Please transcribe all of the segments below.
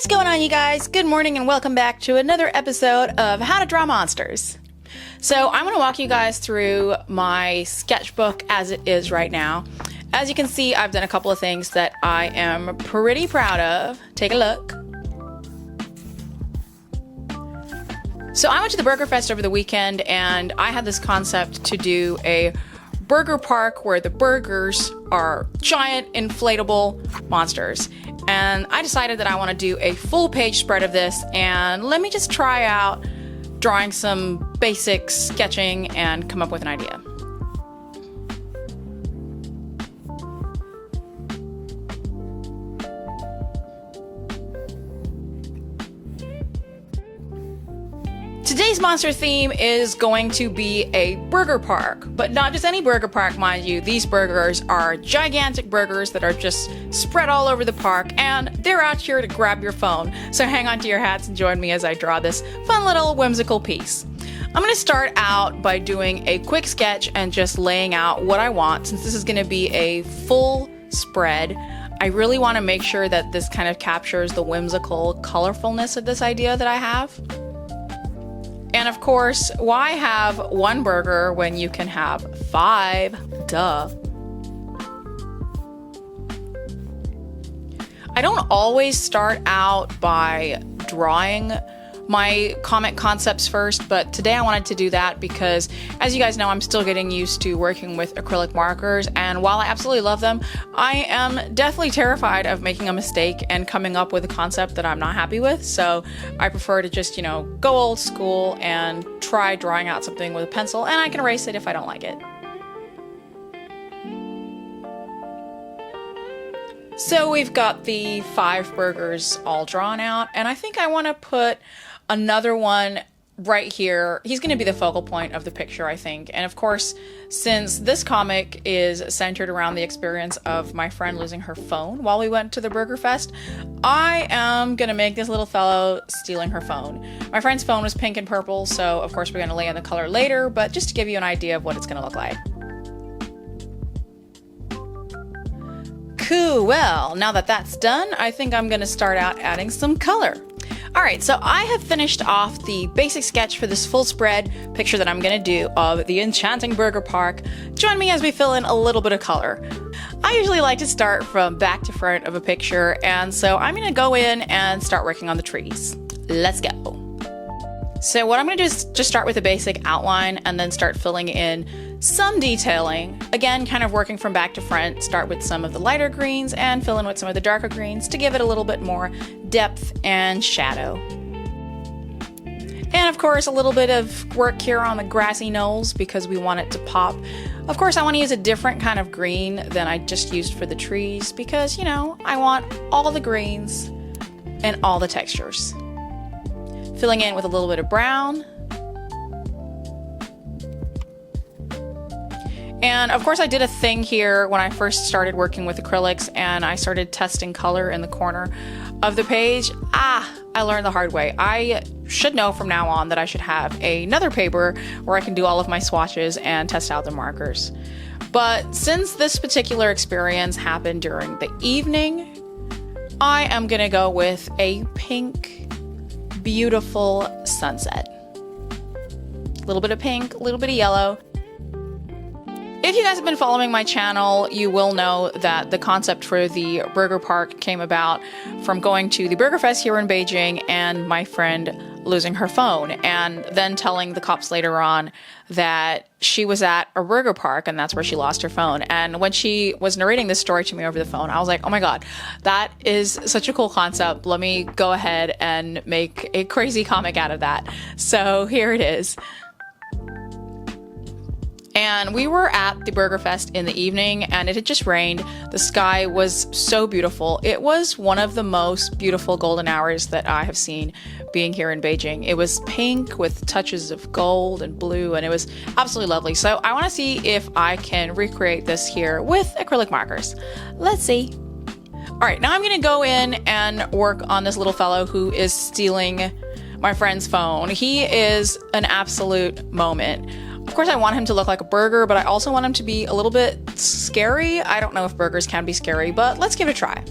What's going on, you guys? Good morning and welcome back to another episode of How to Draw Monsters. So I'm going to walk you guys through my sketchbook as it is right now. As you can see, I've done a couple of things that I am pretty proud of. Take a look. So I went to the Burger Fest over the weekend and I had this concept to do a burger park where the burgers are giant inflatable monsters. And I decided that I want to do a full page spread of this, and let me just try out drawing some basic sketching and come up with an idea. Today's monster theme is going to be a burger park, but not just any burger park, mind you. These burgers are gigantic burgers that are just spread all over the park, and they're out here to grab your phone. So hang on to your hats and join me as I draw this fun little whimsical piece. I'm going to start out by doing a quick sketch and just laying out what I want. Since this is going to be a full spread, I really want to make sure that this kind of captures the whimsical colorfulness of this idea that I have. And of course, why have one burger when you can have 5? Duh. I don't always start out by drawing my comic concepts first, but today I wanted to do that because, as you guys know, I'm still getting used to working with acrylic markers, and while I absolutely love them, I am definitely terrified of making a mistake and coming up with a concept that I'm not happy with. So I prefer to just, go old school and try drawing out something with a pencil, and I can erase it if I don't like it. So we've got the 5 burgers all drawn out, and I think I want to put another one right here. He's going to be the focal point of the picture, I think. And of course, since this comic is centered around the experience of my friend losing her phone while we went to the Burger Fest, I am going to make this little fellow stealing her phone. My friend's phone was pink and purple, so of course we're going to lay in the color later, but just to give you an idea of what it's going to look like. Cool. Well, now that that's done, I think I'm going to start out adding some color. Alright, so I have finished off the basic sketch for this full spread picture that I'm going to do of the enchanting burger park. Join me as we fill in a little bit of color. I usually like to start from back to front of a picture, and so I'm going to go in and start working on the trees. Let's go. So what I'm going to do is just start with a basic outline and then start filling in some detailing. Again, kind of working from back to front, start with some of the lighter greens and fill in with some of the darker greens to give it a little bit more depth and shadow. And of course, a little bit of work here on the grassy knolls because we want it to pop. Of course, I want to use a different kind of green than I just used for the trees because, I want all the greens and all the textures. Filling in with a little bit of brown. And of course I did a thing here when I first started working with acrylics and I started testing color in the corner of the page. I learned the hard way. I should know from now on that I should have another paper where I can do all of my swatches and test out the markers. But since this particular experience happened during the evening, I am gonna go with a pink, beautiful sunset. A little bit of pink, a little bit of yellow. If you guys have been following my channel, you will know that the concept for the burger park came about from going to the Burger Fest here in Beijing and my friend losing her phone, and then telling the cops later on that she was at a burger park and that's where she lost her phone. And when she was narrating this story to me over the phone, I was like, oh my god, that is such a cool concept. Let me go ahead and make a crazy comic out of that. So here it is. And we were at the Burger Fest in the evening and it had just rained. The sky was so beautiful. It was one of the most beautiful golden hours that I have seen being here in Beijing. It was pink with touches of gold and blue, and it was absolutely lovely. So I want to see if I can recreate this here with acrylic markers. Let's see. All right, now I'm going to go in and work on this little fellow who is stealing my friend's phone. He is an absolute moment. Of course, I want him to look like a burger, but I also want him to be a little bit scary. I don't know if burgers can be scary, but let's give it a try.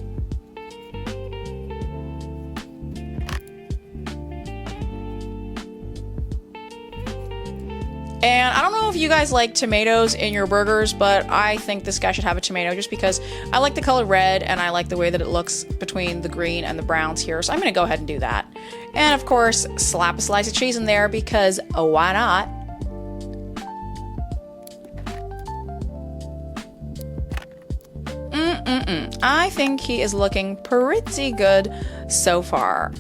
And I don't know if you guys like tomatoes in your burgers, but I think this guy should have a tomato just because I like the color red and I like the way that it looks between the green and the browns here. So I'm going to go ahead and do that. And of course, slap a slice of cheese in there because why not? I think he is looking pretty good so far.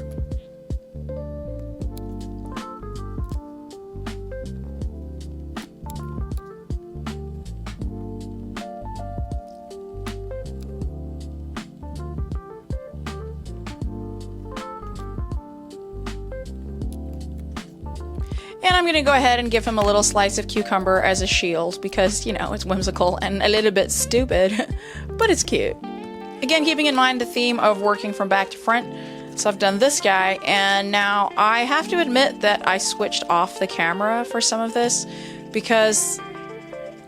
And I'm going to go ahead and give him a little slice of cucumber as a shield because, you know, it's whimsical and a little bit stupid, but it's cute. Again, keeping in mind the theme of working from back to front. So I've done this guy, and now I have to admit that I switched off the camera for some of this because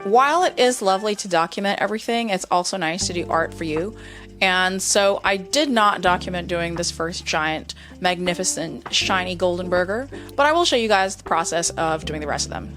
while it is lovely to document everything, it's also nice to do art for you. And so I did not document doing this first giant, magnificent, shiny golden burger, but I will show you guys the process of doing the rest of them.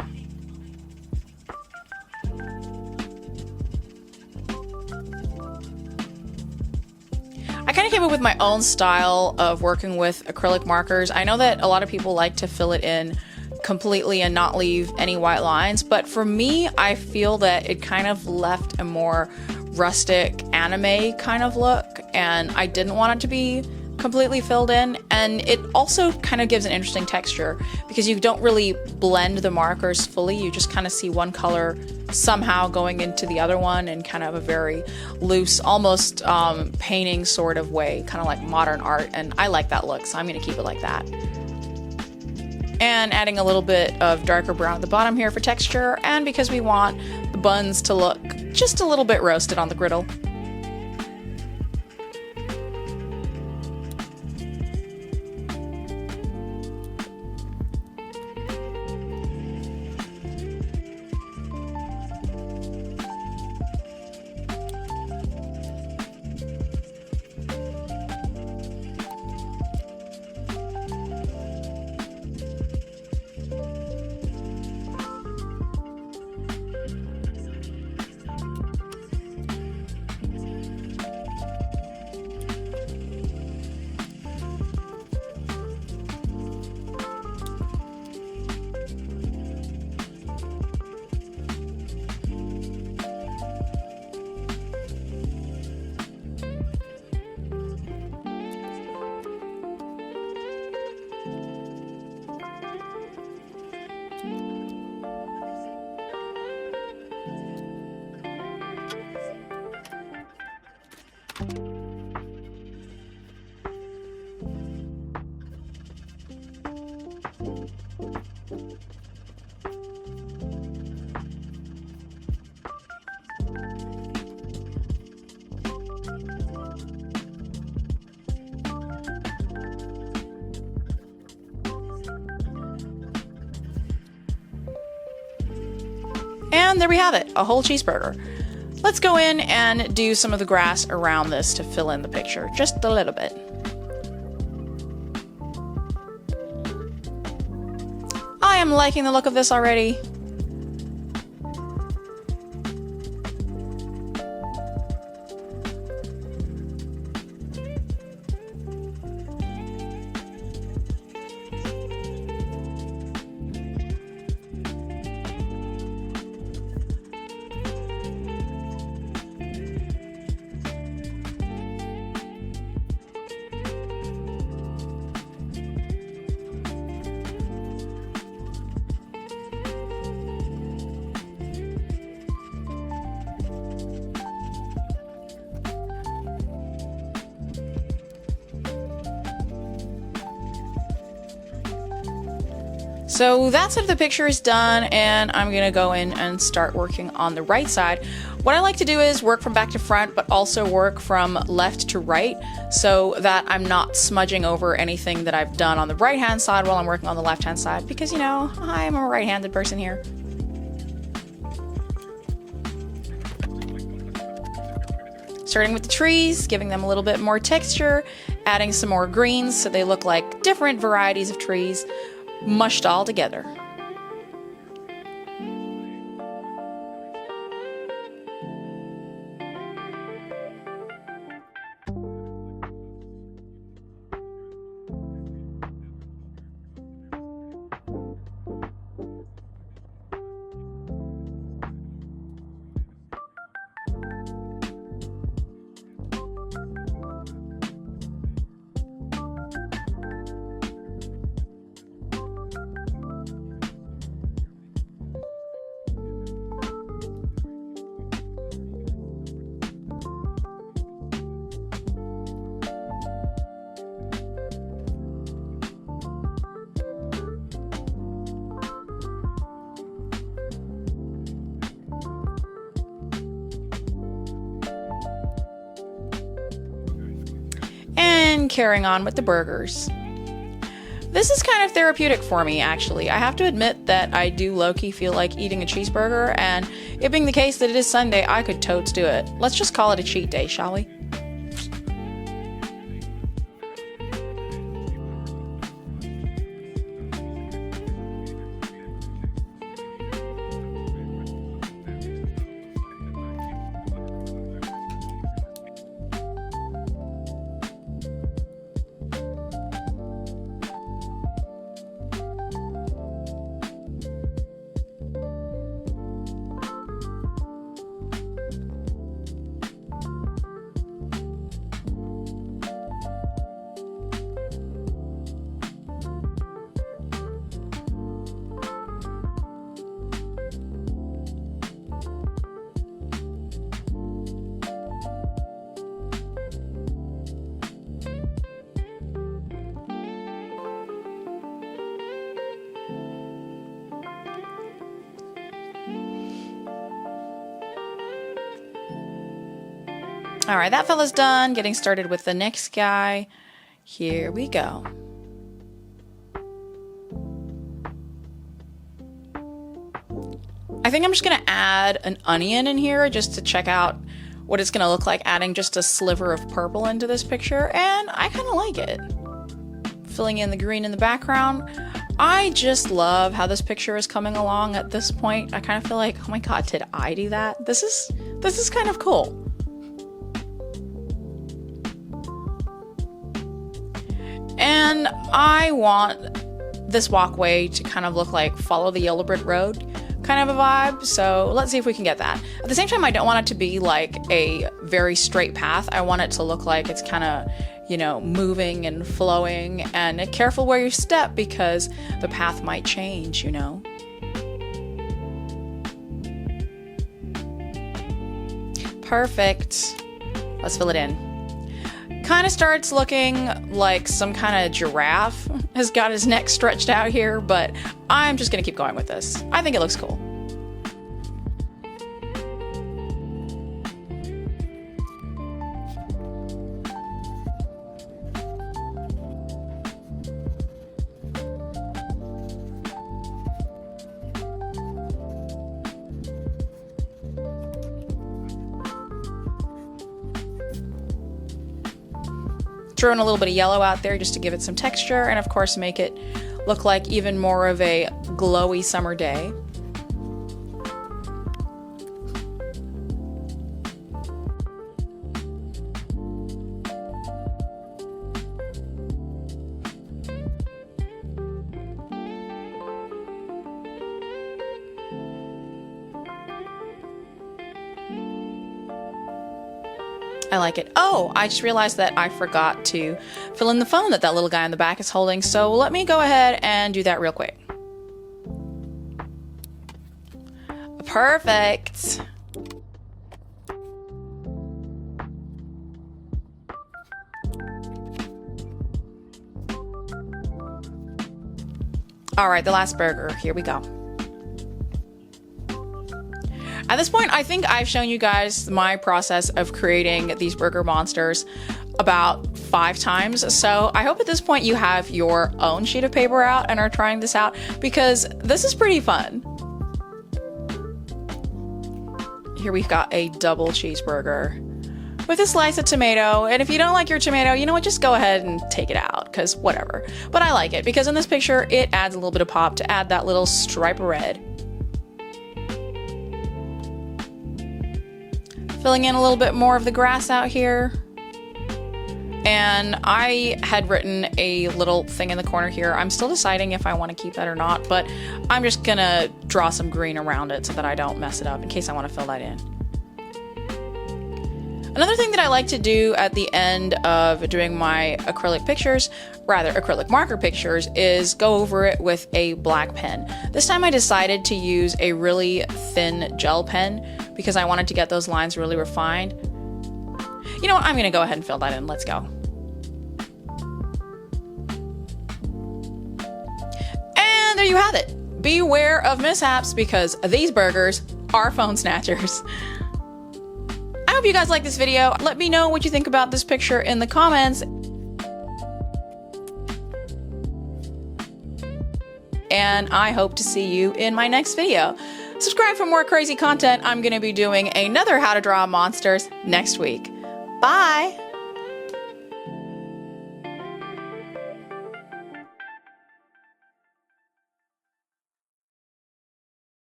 I kind of came up with my own style of working with acrylic markers. I know that a lot of people like to fill it in completely and not leave any white lines, but for me, I feel that it kind of left a more rustic anime kind of look, and I didn't want it to be completely filled in. And it also kind of gives an interesting texture because you don't really blend the markers fully. You just kind of see one color somehow going into the other one in kind of a very loose, almost painting sort of way, kind of like modern art. And I like that look, so I'm going to keep it like that. And adding a little bit of darker brown at the bottom here for texture, and because we want the buns to look just a little bit roasted on the griddle. And there we have it, a whole cheeseburger. Let's go in and do some of the grass around this to fill in the picture, just a little bit. I am liking the look of this already. So that's it, the picture is done, and I'm gonna go in and start working on the right side. What I like to do is work from back to front, but also work from left to right so that I'm not smudging over anything that I've done on the right hand side while I'm working on the left hand side, because you know, I'm a right-handed person here. Starting with the trees, giving them a little bit more texture, adding some more greens so they look like different varieties of trees mushed all together. carrying on with the burgers. This is kind of therapeutic for me, actually. I have to admit that I do low-key feel like eating a cheeseburger, and it being the case that it is Sunday, I could totes do it. Let's just call it a cheat day, shall we? All right, that fella's done. Getting started with the next guy. Here we go. I think I'm just gonna add an onion in here just to check out what it's gonna look like adding just a sliver of purple into this picture, and I kind of like it. Filling in the green in the background. I just love how this picture is coming along at this point. I kind of feel like, oh my god, did I do that? This is kind of cool. And I want this walkway to kind of look like follow the yellow brick road kind of a vibe. So let's see if we can get that. At the same time, I don't want it to be like a very straight path. I want it to look like it's kind of, you know, moving and flowing, and careful where you step because the path might change, you know. Perfect. Let's fill it in. Kind of starts looking like some kind of giraffe has got his neck stretched out here, but I'm just gonna keep going with this. I think it looks cool. Throwing a little bit of yellow out there just to give it some texture, and of course make it look like even more of a glowy summer day. I like it. Oh, I just realized that I forgot to fill in the phone that little guy in the back is holding, so let me go ahead and do that real quick. Perfect. All right, the last burger. Here we go. At this point, I think I've shown you guys my process of creating these burger monsters about 5 times. So I hope at this point you have your own sheet of paper out and are trying this out, because this is pretty fun. Here we've got a double cheeseburger with a slice of tomato. And if you don't like your tomato, you know what, just go ahead and take it out, because whatever. But I like it because in this picture, it adds a little bit of pop to add that little stripe of red. Filling in a little bit more of the grass out here. And I had written a little thing in the corner here. I'm still deciding if I want to keep that or not, but I'm just gonna draw some green around it so that I don't mess it up in case I want to fill that in. Another thing that I like to do at the end of doing my acrylic marker pictures, is go over it with a black pen. This time I decided to use a really thin gel pen because I wanted to get those lines really refined. You know what, I'm gonna go ahead and fill that in. Let's go. And there you have it. Beware of mishaps because these burgers are phone snatchers. I hope you guys like this video. Let me know what you think about this picture in the comments. and I hope to see you in my next video. Subscribe for more crazy content. I'm going to be doing another How to Draw Monsters next week. Bye!